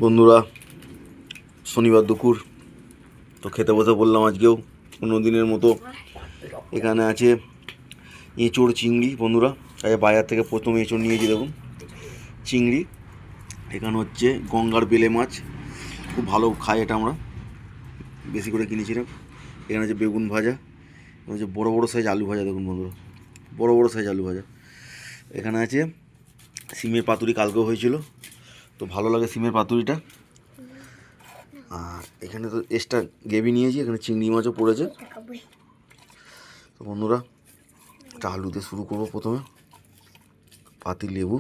বন্ধুরা, শনিবার দুপুর তো খেতে বসে বললাম আজকেও অন্য দিনের মতো। এখানে আছে এঁচোড় চিংড়ি। বন্ধুরা, আজকে বাজার থেকে প্রথম এঁচোড় নিয়েছি, দেখুন চিংড়ি। এখানে হচ্ছে গঙ্গার বেলে মাছ, খুব ভালো খাই এটা, আমরা বেশি করে কিনেছিলাম। এখানে আছে বেগুন ভাজা, এখানে হচ্ছে বড়ো বড়ো সাইজ আলু ভাজা, দেখুন বন্ধুরা বড়ো বড়ো সাইজ আলু ভাজা। এখানে আছে সিমের পাতুরি, কালকেও হয়েছিল, তো ভালো লাগে সিমের পাতুরিটা। আর এখানে তো এক্সট্রা গ্রেভি নিয়েছি, এখানে চিংড়ি মাছও পড়েছে। তো বন্ধুরা, একটা আলু দিয়ে শুরু করবো। প্রথমে পাতি লেবু,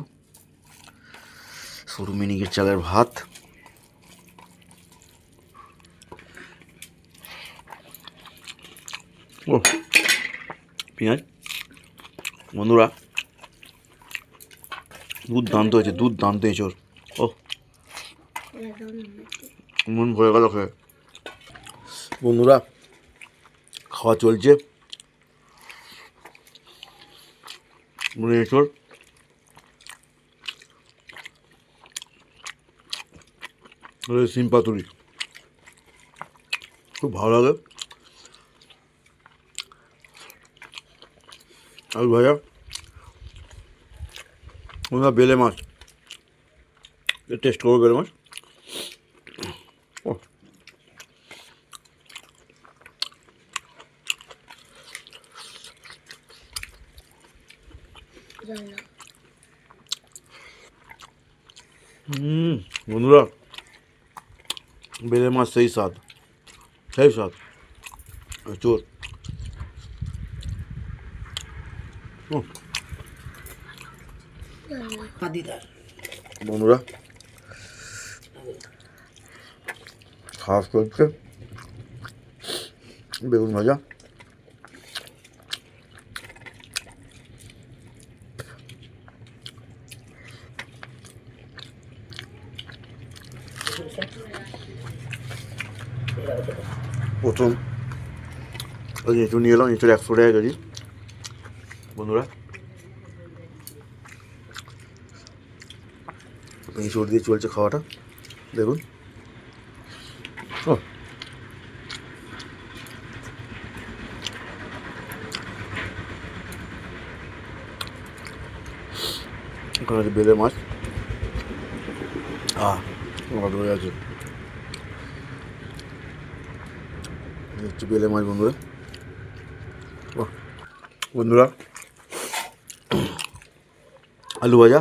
সরু মিনিকেট চালের ভাত, ও পেঁয়াজ। বন্ধুরা, দুর্দান্ত হয়েছে, দুর্দান্ত এঁচোড়। ও মন ভরে গেল খেয়ে। বন্ধুরা, খাওয়া চলছে। এঁচোড় সিম পাতুরি খুব ভালো লাগে। আলু ভাজা, বন্ধুরা বেলে মাছ, টেস্ট করবো বেলে মাছ। ও বন্ধুরা, বেলে মাছ সেই স্বাদ, সেই স্বাদ। চোর বন্ধুরা, খাওয়া চলছে। বেগুন ভাজা, প্রথম ওই এঁচুর নিয়ে এলাম, এঁচুর 100 টাকা কেজি। বন্ধুরা, এঁচুর দিয়ে চলছে খাওয়াটা, দেখুন। ও এখানে আছে বেলে মাছ, রয়ে আছে, হচ্ছে বেলে মাছ। বন্ধুরা, বন্ধুরা আলু ভাজা,